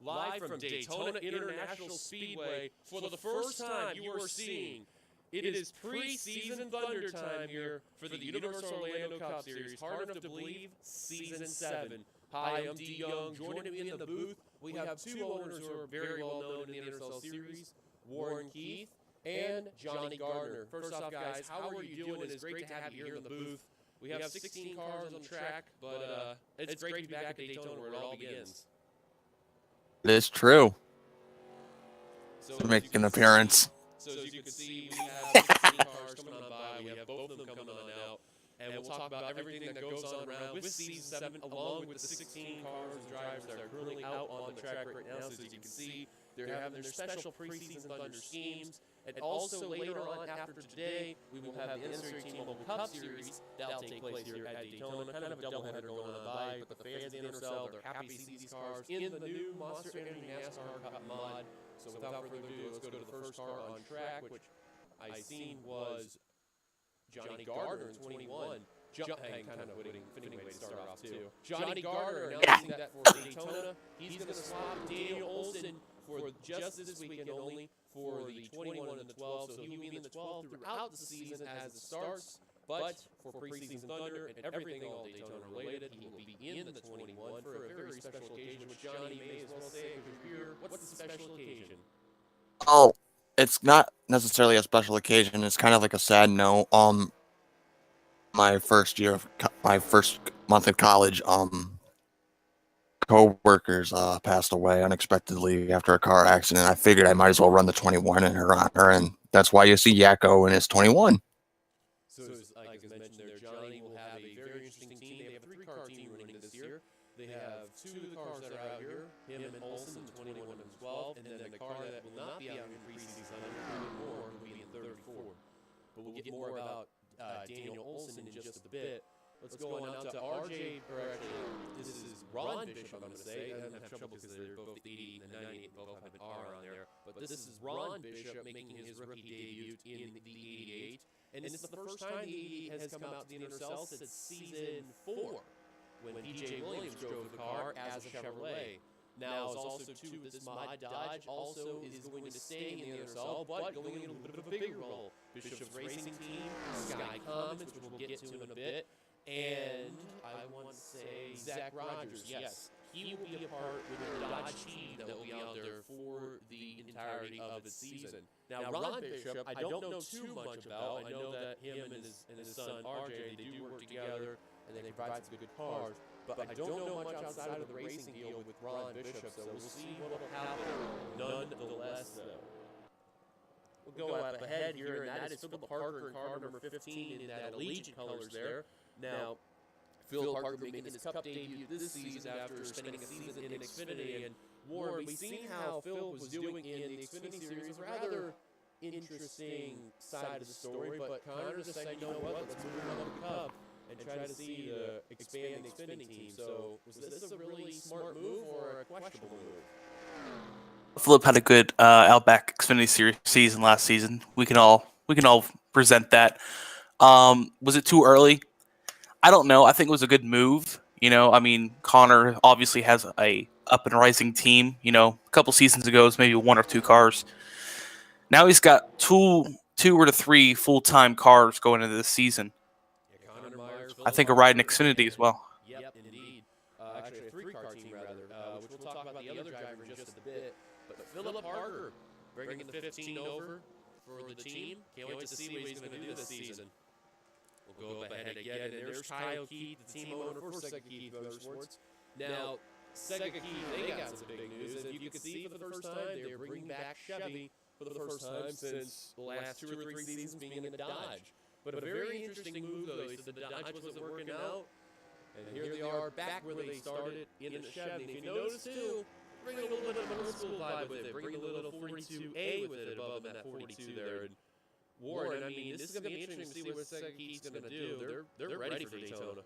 live from Daytona International Speedway. For the first time, you are seeing it is preseason thunder time here for the Universal Orlando Cup Series. Hard enough to believe, Season 7. Hi, I'm D. Young. Joining me in the booth, we have two owners who are very well known in the NRSL Series, Warren Keith and Johnny Gardner. First off, guys, how are you doing? It's great to have you here in the booth. We have 16 cars on the track, but it's great to be back at Daytona where it all begins. It is true. To make an appearance. So as you can see, we have 16 cars coming on by. We have both of them coming on out. And we'll talk about everything that goes on around with Season 7, along with the 16 cars and drivers that are currently out on the track right now. So as you can see, they're having their special preseason thunder schemes. And also later on, after today, we will have the NRSL T-Mobile Cup Series that'll take place here at Daytona. Kind of a doubleheader going on by, but the fans of the NRSL, they're happy to see these cars in the new Monster Energy NASCAR Cup mod. So without further ado, let's go to the first car on track, which I seen was Johnny Gardner in 21. Kind of fitting way to start off, too. Johnny Gardner announcing that for Daytona, he's going to swap Daniel Olson for just this weekend only for the 21 and the 12. So he will be in the 12 throughout the season as it starts. But for preseason thunder and everything all Daytona related, he will be in the 21 for a very special occasion, which Johnny may as well say, what's the special occasion? Oh, it's not necessarily a special occasion. It's kind of like a sad note. My first month of college, co-workers passed away unexpectedly after a car accident. I figured I might as well run the 21 in her honor, and that's why you see Yakko in his 21. So, like as mentioned there, Johnny will have a very interesting team. They have a three-car team running this year. They have two of the cars that are out here, him and Olsen, the 21 and 12, and then the car that will not be out in preseason, more, will be in 34. But we'll get more about Daniel Olsen in just a bit. Let's go on out to RJ, or actually, this is Ron Bishop, I'm going to say. I don't have trouble because they're both the 88 and the 98, both have an R on there. But this is Ron Bishop making his rookie debut in the 88. And this is the first time the 88 has come out to the NRSL since Season 4, when P.J. Williams drove the car as a Chevrolet. Now, it's also, too, this mod Dodge also is going to stay in the NRSL, but going in a little bit of a bigger role. Bishop's racing team, Sky Commons, which we'll get to in a bit, and I want to say Zach Rogers, yes. He will be a part with the Dodge team that will be out there for the entirety of the season. Now, Ron Bishop, I don't know too much about. I know that him and his son, RJ, they do work together, and they provide some good cars. But I don't know much outside of the racing deal with Ron Bishop, so we'll see what will happen nonetheless, though. We'll go up ahead here, and that is Philip Parker in car number 15 in that Allegiant colors there. Now, Phil Parker making his Cup debut this season after spending a season in Xfinity. And Warren, we've seen how Phil was doing in the Xfinity Series, rather interesting side of the story, but Connor decided, you know what, let's move on to the Cup and try to see the expand the Xfinity team. So was this a really smart move or a questionable move? Philip had a good Outback Xfinity Series season last season. We can all present that. Was it too early? I don't know. I think it was a good move. You know, I mean, Connor obviously has a up and rising team. You know, a couple seasons ago, it was maybe one or two cars. Now he's got two or three full-time cars going into this season. I think a ride in Xfinity as well. Yep, indeed. Actually, a three-car team, rather, which we'll talk about the other driver in just a bit. But Philip Parker bringing the 15 over for the team. Can't wait to see what he's going to do this season. We'll go up ahead again, and there's Kyle Keith, the team owner for Sega Keith Motorsports. Now, Sega Keith, they got some big news, and you can see for the first time, they're bringing back Chevy for the first time since the last 2 or 3 seasons being in the Dodge. But a very interesting move, though. They said the Dodge wasn't working out, and here they are back where they started in the Chevy. And if you notice, too, bring a little bit of an old school vibe with it. Bring a little 42A with it above that 42 there. And Warren, I mean, this is going to be interesting to see what Sega Keith's going to do. They're ready for Daytona.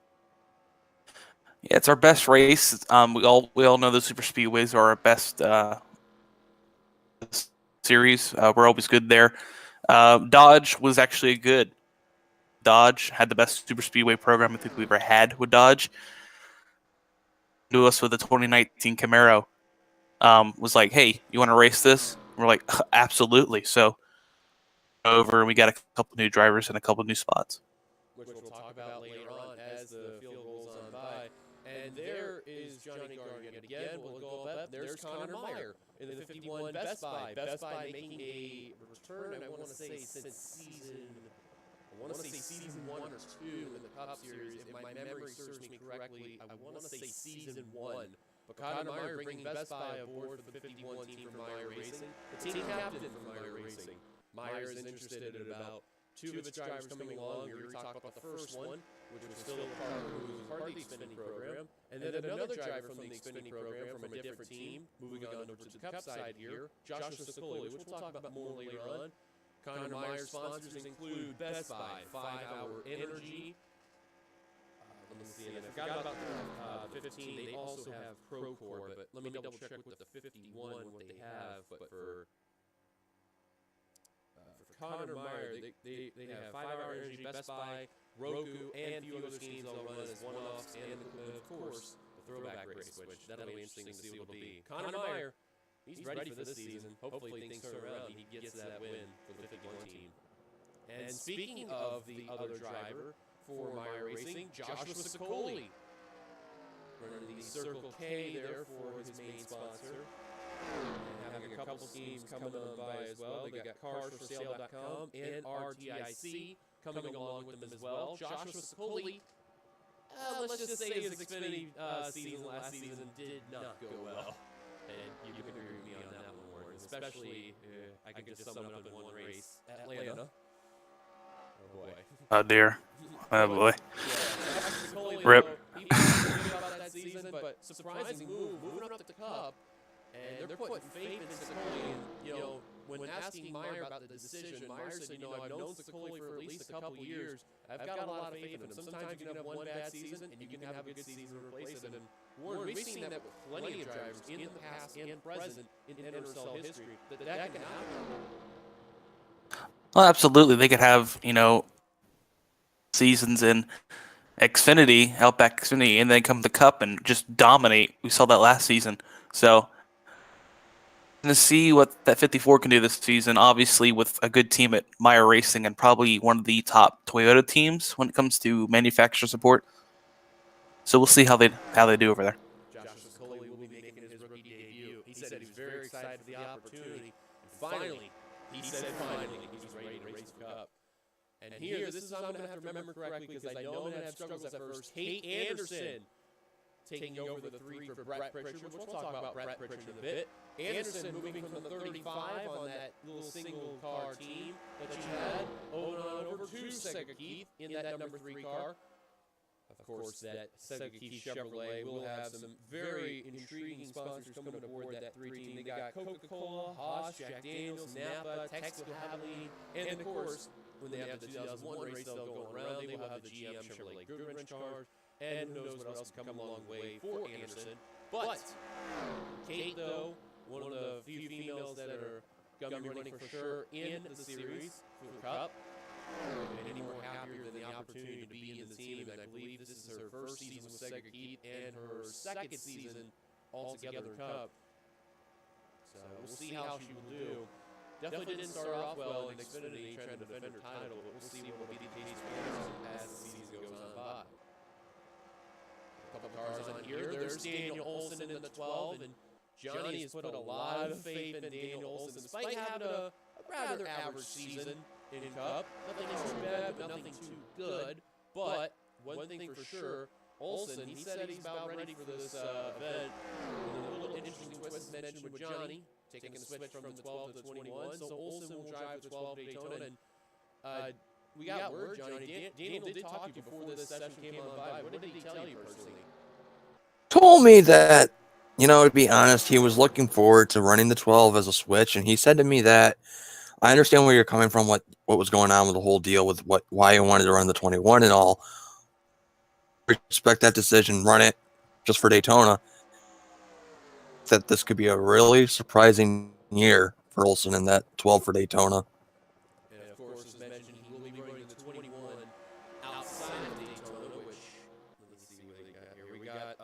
Yeah, it's our best race. We all know the super speedways are our best series. We're always good there. Dodge was actually good. Dodge had the best super speedway program I think we ever had with Dodge. To us with the 2019 Camaro. was like, "Hey, you want to race this?" We're like, "Absolutely!" So over, and we got a couple new drivers and a couple new spots, which we'll talk about later on as the field rolls on by. And there is Johnny Gargan again. We'll go up. There's Connor Meyer in the 51 Best Buy. Best Buy making a return, I want to say, since season 1 or 2 in the Cup Series. If my memory serves me correctly, I want to say season 1. But Connor Meyer bringing Best Buy aboard for the 51 team from Meyer Racing. The team captain from Meyer Racing. Meyer is interested in about 2 of its drivers coming along. We already talked about the first one, which was still part of the Xfinity program. And then another driver from the Xfinity program from a different team, moving on over to the Cup side here, Joshua Sicoli, which we'll talk about more later on. Connor Meyer's sponsors include Best Buy, 5 Hour Energy. Let me see, and I forgot about the 15. They also have Procore, but let me double check with the 51 what they have. But for Connor Meyer, they have 5 Hour Energy, Best Buy, Roku, and a few other schemes they'll run as one-offs, and of course, the throwback race, which that'll be interesting to see what it'll be. Connor Meyer, he's ready for this season. Hopefully things turn around and he gets that win for the 51 team. And speaking of the other driver for Meyer Racing, Joshua Sicoli, running the Circle K there for his main sponsor. And having a couple schemes coming on by as well. They got carsforsale.com and RTIC coming along with them as well. Joshua Sicoli, let's just say his Xfinity season last season did not go well. And you can agree with me on that one, Warren. Especially, I could just sum it up in one race. Atlanta. Oh, boy. Oh dear. Oh boy. Yeah, Rip. He didn't about that season, but surprising moving up the Cup. And they're putting faith in Sicoli. And, when asking Meyer about the decision, Meyer said, I've known Sicoli for at least a couple years. I've got a lot of faith in him. Sometimes you can have one bad season, and you can have a good season to replace it. And Warren, we've seen that with plenty of drivers in the past and present in NRSL history, that can happen. Well, absolutely. They could have, seasons in Xfinity, Outback Xfinity, and then come the Cup and just dominate. We saw that last season. So, to see what that 54 can do this season, obviously with a good team at Meyer Racing and probably one of the top Toyota teams when it comes to manufacturer support. So we'll see how they do over there. Joshua Sicoli will be making his rookie debut. He said he was very excited for the opportunity. And finally, he's ready to race the Cup. And here, this is I'm going to have to remember correctly because I know I'm going to have struggles at first. Kate Anderson taking over the 3 for Brett Pritchard, which we'll talk about Brett Pritchard in a bit. Anderson moving from the 35 on that little single-car team that you had over to Sega Keith in that number 3 car. Of course, that Sega Keith Chevrolet will have some very intriguing sponsors coming aboard that 3 team. They got Coca-Cola, Haas, Jack Daniels, Napa, Texaco Havoline, and of course, when they have the 2001 race they'll go around, they will have the GM Chevrolet Goodwrench cars, and who knows what else can come a long way for Anderson. But Kate, though, one of the few females that are going to be running for sure in the series for the Cup, and any more happier than the opportunity to be in the team. And I believe this is her first season with Sega Keith and her second season altogether in Cup. So we'll see how she will do. Definitely didn't start off well in Xfinity trying to defend her title, but we'll see what will be the case for Anderson as the season goes on by. A couple cars on here. There's Daniel Olson in the 12, and Johnny has put a lot of faith in Daniel Olson, despite having a rather average season in Cup. Nothing too bad, but nothing too good. But one thing for sure, Olson, he said he's about ready for this event. And a little interesting twist mentioned with Johnny, taking a switch from the 12 to the 21. So Olson will drive the 12 Daytona. And we got word, Johnny. Daniel did talk to you before this session came on by. What did he tell you personally? Told me that, to be honest, he was looking forward to running the 12 as a switch, and he said to me that I understand where you're coming from, what was going on with the whole deal with why he wanted to run the 21 and all. Respect that decision, run it just for Daytona. That this could be a really surprising year for Olson in that 12 for Daytona. And of course, as mentioned, he will be running the 21 outside of Daytona, which, let me see what they got here. We got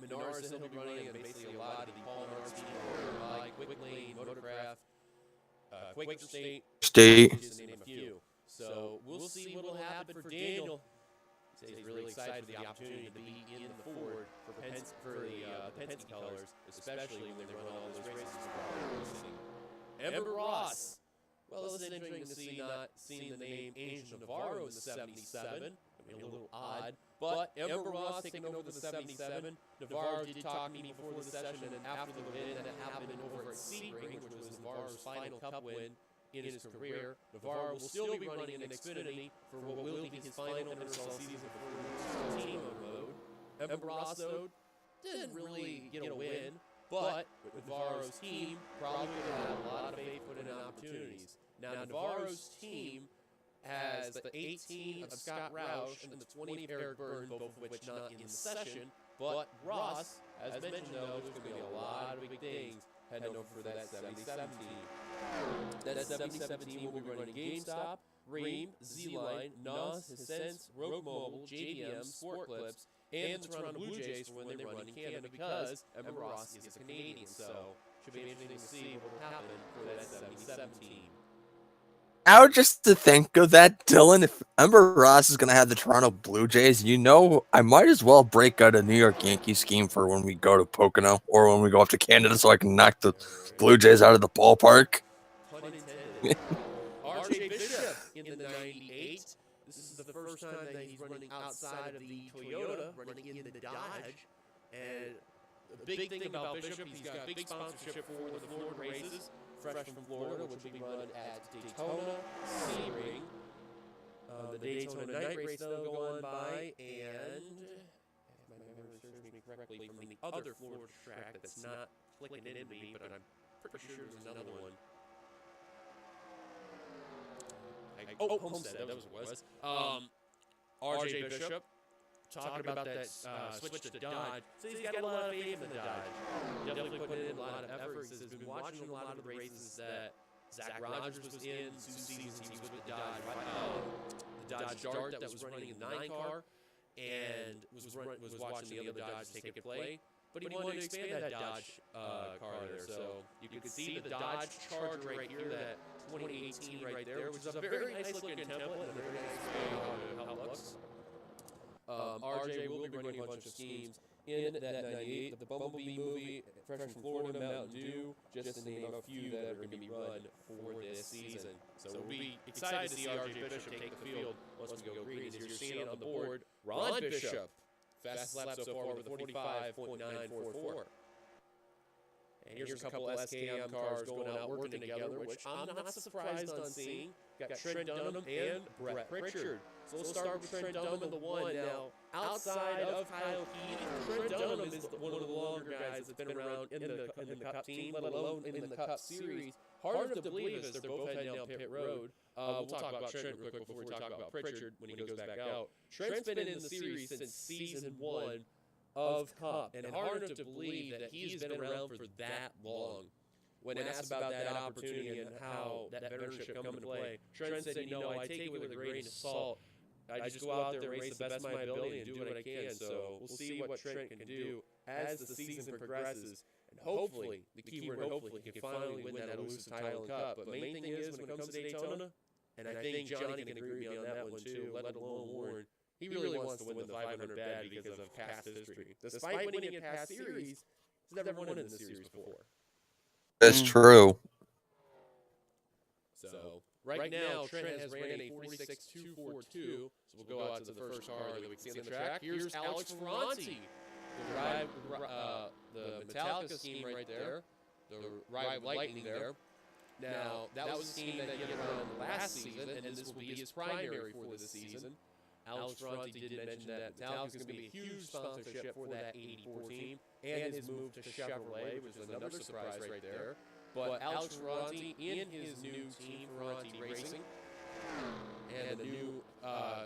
NRSL will be running basically a lot of the Paul Nard Speed Quaker State, State. just to name a few. So we'll see what will happen for Daniel. He's really excited for the opportunity to be in the Ford for the Penske colors, especially when they run all those races. Ember Ross. Well, it's interesting to see not seeing the name Angel Navarro in the 77. I mean, a little odd. But Ember Ross taking over the 77. Navarro did talk to me before the session and after the win that happened over at Sebring, which was Navarro's final Cup win in his career. Navarro will still be running in Xfinity for what will be his final NRSL season before he moves to team mode. Ember Ross, though, didn't really get a win, but with Navarro's team, probably would have a lot of faith put in opportunities. Now, Navarro's team has the 18 of Scott Roush and the 20 of Eric Byrne, both of which not in the session. But Ross, as mentioned, though, there's going to be a lot of big things heading over for that 77 team. That 77 team will be running GameStop, Ream, Z-Line, NOS, Hisense, Rogue Mobile, JDM, Sport Clips, and the Toronto Blue Jays for when they run in Canada because Ember Ross is a Canadian. So should be interesting to see what will happen for that 77 team. Now, just to think of that, Dylan, if Ember Ross is going to have the Toronto Blue Jays, I might as well break out a New York Yankees scheme for when we go to Pocono or when we go up to Canada so I can knock the Blue Jays out of the ballpark. Pun intended. RJ Bishop in the 98. This is the first time that he's running outside of the Toyota, running in the Dodge. And the big thing about Bishop, he's got big sponsorship for the Florida races. Fresh from Florida, which will be run at Daytona, Sebring. The Daytona night race that'll go on by, and if my memory serves me correctly, from the other Florida track that's not clicking in me, but I'm pretty sure there's another one. Homestead, that was what it was. RJ Bishop. Talking about that switch to Dodge. So he's got a lot of faith in the Dodge. Definitely putting in a lot of effort. He's been watching a lot of the races that Zach Rogers was in. 2 seasons he was with the Dodge. The Dodge Dart that was running in the 9 car. And was watching the other Dodges take a play. But he wanted to expand that Dodge car there. So you could see the Dodge Charger right here, that 2018 right there, which is a very nice looking template and a very nice way how it looks. RJ will be running a bunch of schemes in that 98, the Bumblebee movie, Fresh from Florida, Mountain Dew, just to name a few that are going to be run for this season. So we'll be excited to see RJ Bishop take the field once we go green. As you're seeing on the board, Ron Bishop, fastest lap so far with a 45.944. And here's a couple SKM cars going out working together, which I'm not surprised on seeing. Got Trent Dunham and Brett Pritchard. So we'll start with Trent Dunham in the 1. Now, outside of Kyle Keith, Trent Dunham is one of the longer guys that's been around in the Cup team, let alone in the Cup Series. Hard enough to believe as they're both heading down pit road. We'll talk about Trent real quick before we talk about Pritchard when he goes back out. Trent's been in the series since season 1 of Cup, and hard enough to believe that he's been around for that long. When asked about that opportunity and how that veteranship come into play, Trent said, I take it with a grain of salt. I just go out there, race the best of my ability, and do what I can. So we'll see what Trent can do as the season progresses. And hopefully, the key word hopefully, he can finally win that elusive title and Cup. But main thing is, when it comes to Daytona, and I think Johnny can agree with me on that one too, let alone Warren, he really wants to win the 500 bad because of past history. Despite winning in past series, he's never won in the series before. That's true. So right now, Trent has ran a 46.242. So we'll go out to the first car that we can see on the track. Here's Alex Ferranti, the Metallica scheme right there, the Ride Lightning there. Now, that was a scheme that he had run last season, and this will be his primary for this season. Alex Ferranti did mention that Metallica is going to be a huge sponsorship for that 84 team, and his move to Chevrolet, which is another surprise right there. But Alex Ferranti in his new team, Ferranti Racing, and the new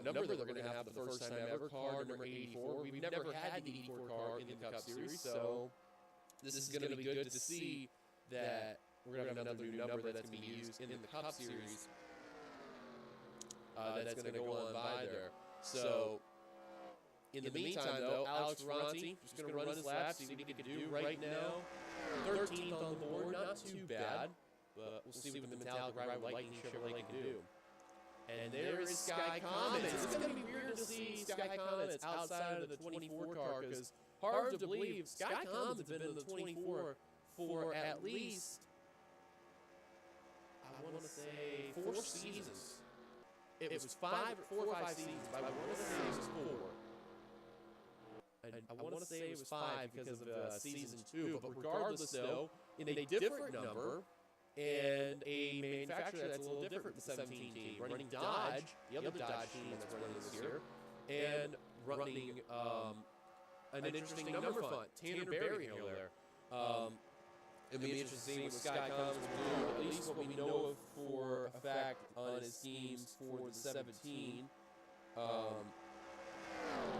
number that we're going to have the first time ever, car number 84. We've never had the 84 car in the Cup Series, so this is going to be good to see that we're going to have another new number that's going to be used in the Cup Series that's going to go on by there. So, in the meantime, though, Alex Ferranti just going to run his laps, see what he can do right now. 13th on the board, not too bad. but we'll see what the metallic rival Lightning Chevrolet can do. And there is Sky Comets. It's going to be weird to see Sky Comets outside of the 24 car because hard to believe Sky Comets have been in the 24 for at least, I want to say, 4 seasons. It was 4 or 5 seasons, but I want to say it was 4. I want to say it was 5 because of season 2. But regardless, though, in a different number and a manufacturer that's a little different than the 17 team, running Dodge, the other Dodge team that's running this year, and running an interesting number font, Tanner Berryhill there. It'll be interesting to see what Sky Comets will do, at least what we know of for a fact on his teams for the 17.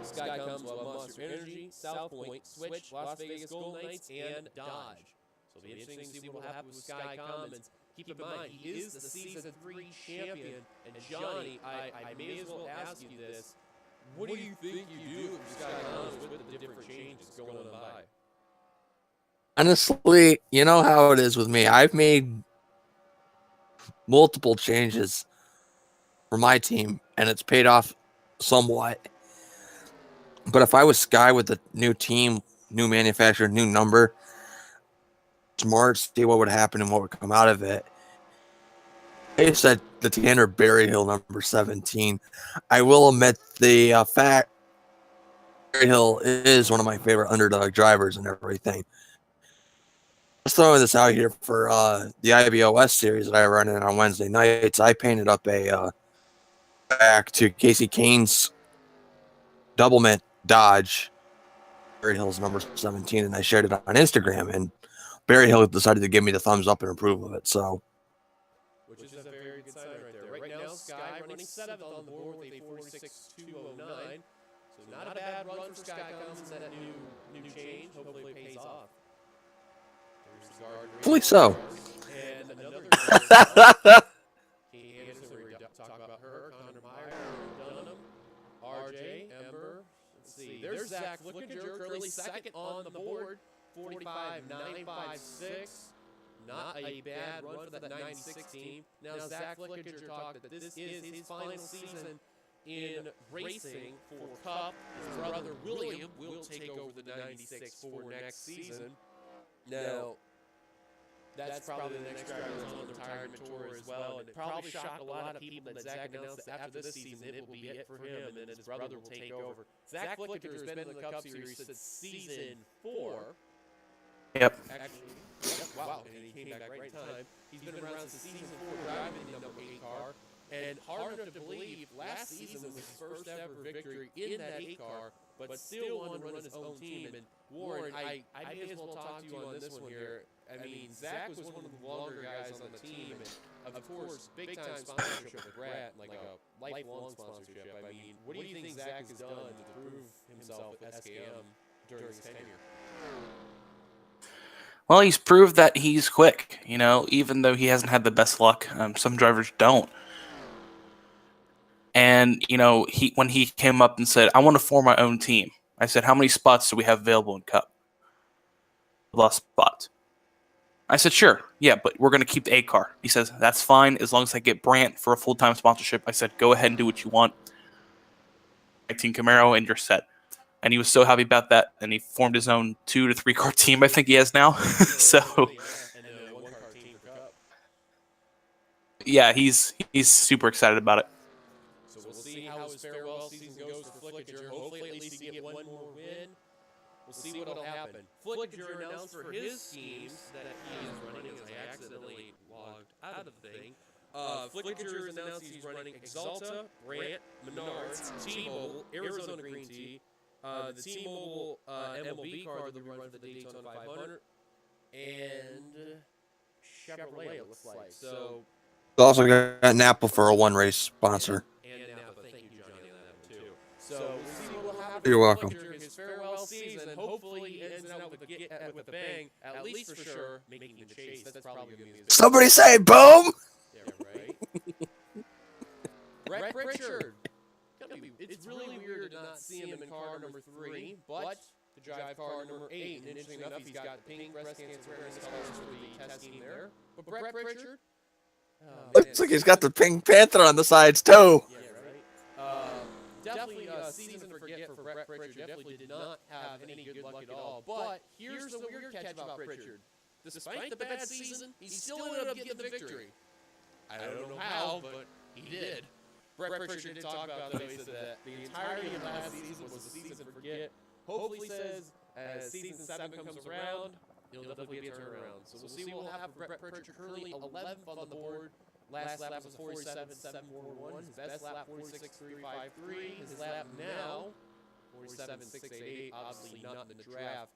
Sky Comets will have Monster Energy, South Point, Switch, Las Vegas Golden Knights, and Dodge. So it'll be interesting to see what will happen with Sky Comets. Keep in mind, he is the Season 3 champion. And Johnny, I may as well ask you this. What do you think you do with Sky Comets with the different changes going on by? Honestly, you know how it is with me. I've made multiple changes for my team, and it's paid off somewhat. But if I was Sky with the new team, new manufacturer, new number, smart, see what would happen and what would come out of it. I said the Tanner Berryhill number 17. I will admit the fact Berryhill is one of my favorite underdog drivers and everything. Just throwing this out here for the IBOS series that I run in on Wednesday nights. I painted up a back to Casey Kane's double mint Dodge Berryhill's number 17, and I shared it on Instagram, and Berryhill decided to give me the thumbs up and approve of it. So, which is a very good sign right there. Right now, Sky running 7th on the board with a 46.209. So not a bad run for Sky Comets in that new change. Hopefully it pays off. Hopefully so. And another Katie Anderson, we talk about her, Connor Meyer, Dunham, RJ, Ember. Let's see. There's Zach Flickinger, currently 2nd on the board, 45.956. Not a bad run for that 96 team. Now, Zach Flickinger talked that this is his final season in racing for Cup. His brother William will take over the 96 for next season. Now, that's probably the next driver that's on the retirement tour as well. And it probably shocked a lot of people that Zach announced that after this season it will be it for him, and then his brother will take over. Zach Flickinger has been in the Cup Series since season 4. Yep. Actually, wow, and he came back right in time. He's been around since season 4 driving the number 8 car. And hard enough to believe, last season was his first ever victory in that 8 car, but still wanted to run his own team. And Warren, I may as well talk to you on this one here. I mean, Zach was one of the longer guys on the team, and of course, big-time sponsorship with Brat, like a lifelong sponsorship. I mean, what do you think Zach has done to prove himself at SKM during his tenure? Well, he's proved that he's quick, you know, even though he hasn't had the best luck. Some drivers don't. And, you know, when he came up and said, I want to form my own team, I said, how many spots do we have available in Cup? Lost spots. I said, sure, yeah, but we're going to keep the 8 car. He says, that's fine as long as I get Brandt for a full-time sponsorship. I said, go ahead and do what you want. Team Camaro, and you're set. And he was so happy about that, and he formed his own 2 to 3 car team, I think he has now. So, yeah, he's super excited about it. So we'll see how his farewell season goes for Flickinger. Hopefully at least he can get one more win. We'll see what'll happen. Flickinger announced for his schemes that he is running, as I accidentally logged out of the thing. Flickinger has announced he's running Exalta, Brandt, Menards, T-Mobile, Arizona Green Tea, the T-Mobile MLB car that we run for the Daytona 500, and Chevrolet, it looks like. So, also got Napa for a one-race sponsor. And Napa, thank you, Johnny, on that one, too. So, we'll see what will happen. You're welcome. His farewell season, hopefully he ends out with a bang, at least for sure, making the chase. That's probably going to be his Somebody say boom! Yeah, right? Brett Pritchard. It's really weird to not see him in car number 3, but to drive car number 8. And interesting enough, he's got pink breast cancer awareness colors for the test scheme there. But Brett Pritchard. Looks like he's got the Pink Panther on the sides, too. Yeah, right. Definitely a season to forget for Brett Pritchard. Definitely did not have any good luck at all. But here's the weird catch about Pritchard. Despite the bad season, he still ended up getting the victory. I don't know how, but he did. Brett Pritchard did talk about, though, he said that the entirety of last season was a season to forget. Hopefully says as season 7 comes around, it'll definitely be a turnaround. So we'll see what we'll have for Brett Pritchard. Currently 11th on the board. Last lap was a 47.741. His best lap 46.353. His lap now 47.688. Obviously not in the draft.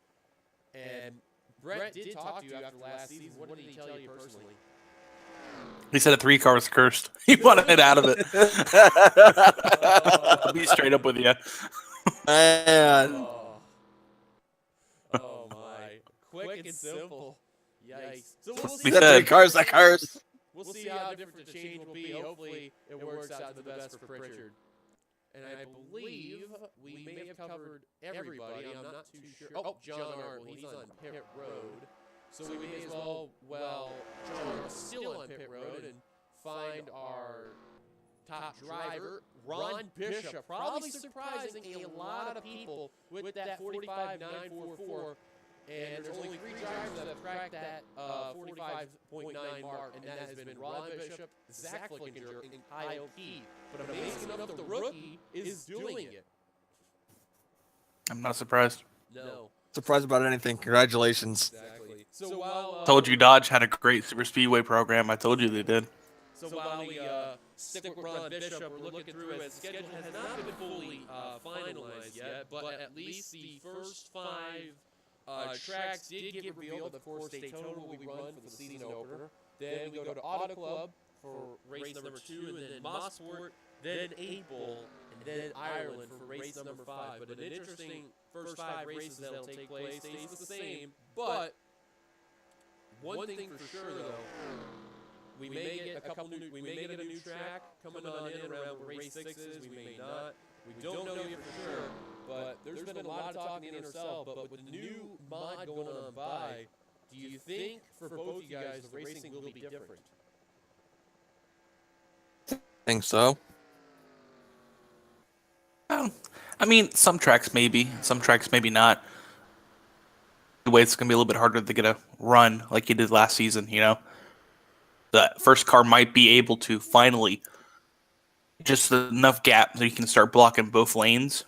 And Brett did talk to you after last season. What did he tell you personally? He said a 3-car was cursed. He wanted it out of it. I'll be straight up with you. Man. Oh my. Quick and simple. Yikes. So we'll He see. said 3 cars a curse. We'll see how different the change will be. Hopefully, it works out to the best for Pritchard. And I believe we may have covered everybody. I'm not too sure. Oh, John Art. Well, he's on pit road. So we may as well, John Art's still on pit road and find our top driver, Ron Bishop. Probably surprising a lot of people with that 45.944. And there's only 3 drivers that have cracked that 45.9 mark, and that has been Ron Bishop, Zach Flickinger, and Kyle Key. But amazing enough, the rookie is doing it. I'm not surprised. No. Surprised about anything. Congratulations. Exactly. So while Told you Dodge had a great super speedway program. I told you they did. So while we stick with Ron Bishop, we're looking through his schedule has not been fully finalized yet, but at least the first 5 tracks did get revealed. Of course, Daytona will be run for the season opener. Then we go to Auto Club for race number 2, and then Mosport, then 8 Bull, and then Ireland for race number 5. But an interesting first 5 races that'll take place stays the same. But one thing for sure, though, we may get we may get a new track coming on in around where race 6 is. We may not. We don't know yet for sure. But there's been a lot of talk in the NRSL. But with the new mod going on by, do you think for both you guys the racing will be different? Think so. I mean, some tracks maybe, some tracks maybe not. The way it's going to be a little bit harder to get a run like you did last season, you know. The first car might be able to finally just enough gap so you can start blocking both lanes.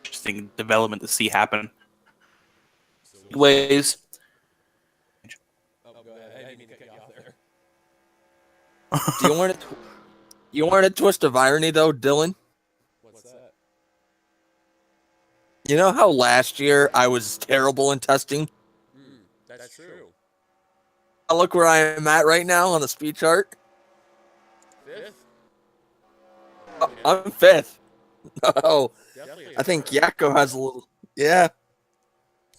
Interesting development to see happen. Anyways. Oh, go ahead. I didn't mean to cut you off there. Do you want a twist of irony, though, Dylan? What's that? You know how last year I was terrible in testing? That's true. Look where I am at right now on the speed chart. 5th? I'm 5th. No, Definitely. I think Yakko has a little... Yeah.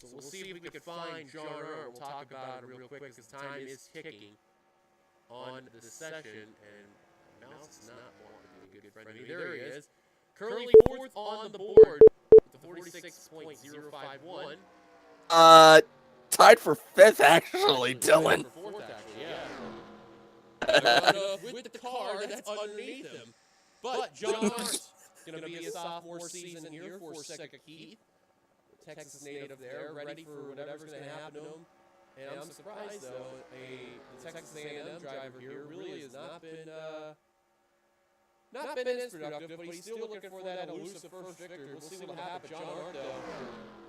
So we'll see if we can find John Art. We'll talk about it real quick because time is ticking on the session, and Mouse is not wanting to be a good friend of me. There he is. Currently 4th on the board with the 46.051. Tied for 5th, actually, Dylan. For 4th, actually, yeah. With the car that's underneath him. But John Art's going to be a sophomore season here for Second Keith. Texas native there, ready for whatever's going to happen to him. And I'm surprised, though, the Texas A&M driver here really has not been as productive, but he's still looking for that elusive first victory. We'll see what'll happen. John Art, though,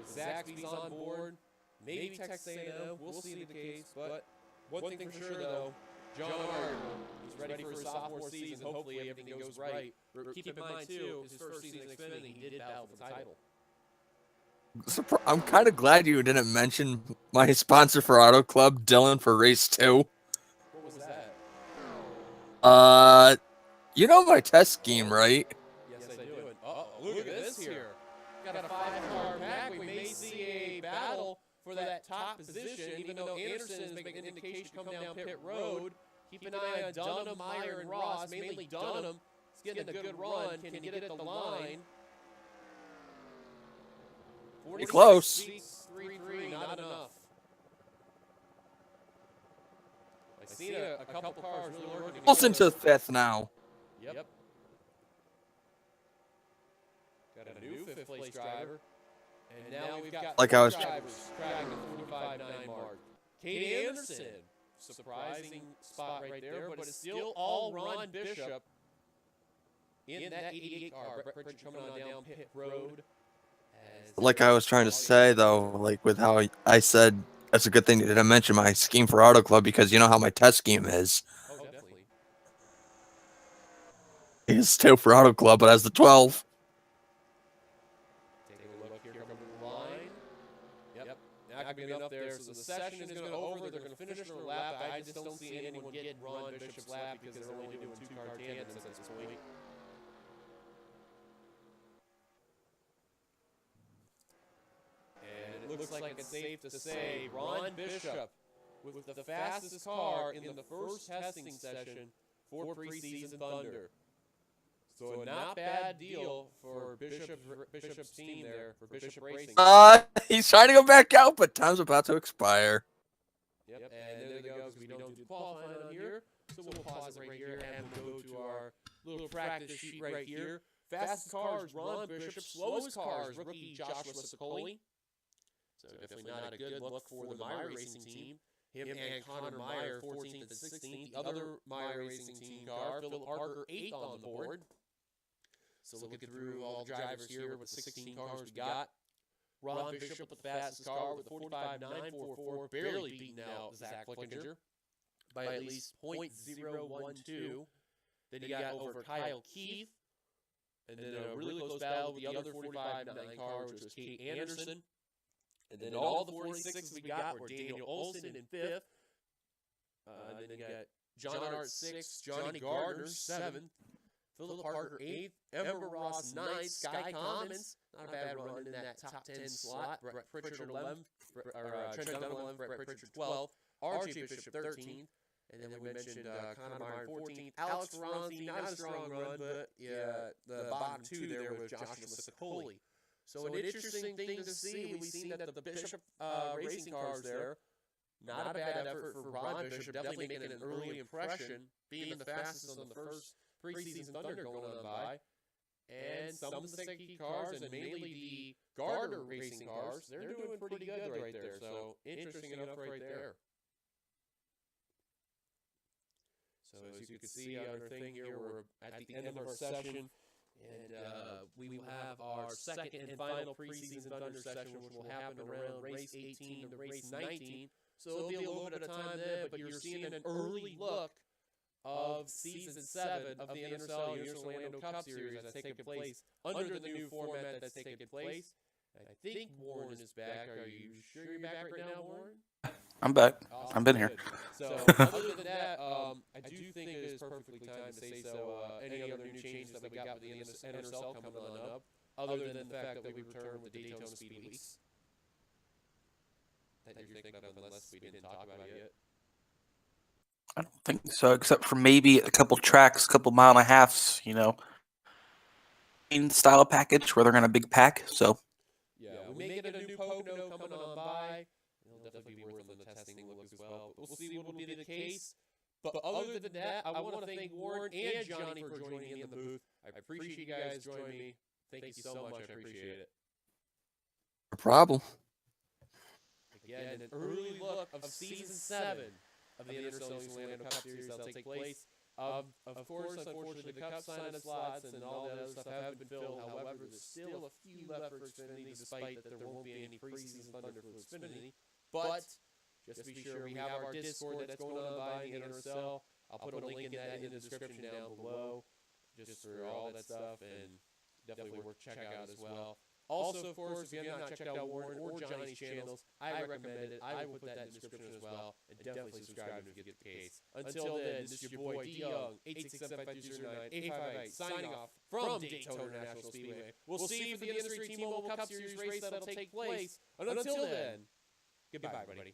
if Zaxby's on board, maybe Texas A&M, we'll see the case. But one thing for sure, though, John Art, he's ready for his sophomore season. Hopefully everything goes right. Keep in mind, too, his first season in Xfinity, he did battle for the title. I'm kind of glad you didn't mention my sponsor for Auto Club, Dylan, for race 2. What was that? You know my test scheme, right? Yes, I do. Look at this here. Got a 5-car pack. We may see a battle for that top position, even though Anderson is making an indication to come down pit road. Keep an eye on Dunham, Meyer, and Ross. Mainly Dunham is getting a good run. Can he get it the line? Close. 3-3, not enough. I seen a couple cars really working. Olsen to 5th now. Yep. Got a new 5th place driver. And now we've got like I was drivers tracking the 45.9 mark. Kate Anderson, surprising spot right there, but it's still all Ron Bishop in that 88 car. Brett Pritchard coming on down pit road. Like I was trying to say, though, like with how I said, that's a good thing that I mentioned my scheme for Auto Club, because you know how my test scheme is. Oh, definitely. It's 2 for Auto Club, but as the 12. Taking a look here from the line. Yep. Not going to be enough there. So the session is going to over. They're going to finish their lap. I just don't see anyone getting Ron Bishop's lap because they're only doing 2-car tandems at this point. Looks like it's safe to say Ron Bishop with the fastest car in the first testing session for Preseason Thunder. So a not bad deal for Bishop's team there, for Bishop Racing. He's trying to go back out, but time's about to expire. Yep, and there they go, because we don't do qualifying on here. So we'll pause it right here and we'll go to our little practice sheet right here. Fastest cars, Ron Bishop. Slowest cars, rookie Joshua Sicoli. So definitely not a good look for the Meyer Racing team. Him and Connor Meyer, 14th and 16th. The other Meyer Racing team car, Philip Parker, 8th on the board. So looking through all the drivers here with the 16 cars we got. Ron Bishop with the fastest car with a 45.944, barely beating out Zach Flickinger by at least .012. Then you got over Kyle Keith. And then a really close battle with the other 45.9 car, which was Kate Anderson. And then all the 46s we got were Daniel Olson in 5th. And then you got John Hart 6th, Johnny Gardner 7th, Philip Parker 8th, Ember Ross 9th, Sky Commons, not a bad run in that top 10 slot, Brett Pritchard 11th, Trent Dunham 11th, Brett Pritchard 12th, RJ Bishop 13th, and then we mentioned Connor Meyer 14th, Alex Ferranti, not a strong run, but yeah, the bottom 2 there with Joshua Sicoli. So an interesting thing to see. We've seen that the Bishop racing cars there, not a bad effort for Ron Bishop, definitely making an early impression, being the fastest on the first Preseason Thunder going on by. And some of the sticky cars, and mainly the Gardner racing cars, they're doing pretty good right there. So interesting enough right there. So as you can see on our thing here, we're at the end of our session. And we will have our second and final Preseason Thunder session, which will happen around race 18 to race 19. So it'll be a little bit of time there, but you're seeing an early look of Season 7 of the NRSL Universal Orlando Cup Series that's taking place under the new format that's taking place. I think Warren is back. Are you sure you're back right now, Warren? I'm back. Awesome. I've been here. So other than that, I do think it is perfectly timed to say so. Any other new changes that we got with the NRSL coming on up, other than the fact that we return with the Daytona Speed Weeks? That you're thinking of, unless we didn't talk about it yet? I don't think so, except for maybe a couple tracks, a couple mile and a halves, in style package where they're going to big pack. So yeah, we may get a new Pocono coming on by. It'll definitely be worth on the testing look as well. But we'll see what will be the case. But other than that, I want to thank Warren and Johnny for joining me in the booth. I appreciate you guys joining me. Thank you so much. I appreciate it. No problem. Again, an early look of Season 7 of the NRSL Orlando Cup Series that'll take place. Of course, unfortunately, the Cup sign-up slots and all that other stuff haven't been filled. However, there's still a few left for Xfinity, despite that there won't be any Preseason Thunder for Xfinity. But just be sure we have our Discord that's going on by the NRSL. I'll put a link in that in the description down below, just for all that stuff, and definitely worth checking out as well. Also, of course, if you have not checked out Warren or Johnny's channels, I recommend it. I will put that in the description as well, and definitely subscribe if you get the case. Until then, this is your boy D Young, 867-5209-858, signing off from Daytona International Speedway. We'll see you for the Industry T-Mobile Cup Series race that'll take place. And until then, goodbye, everybody.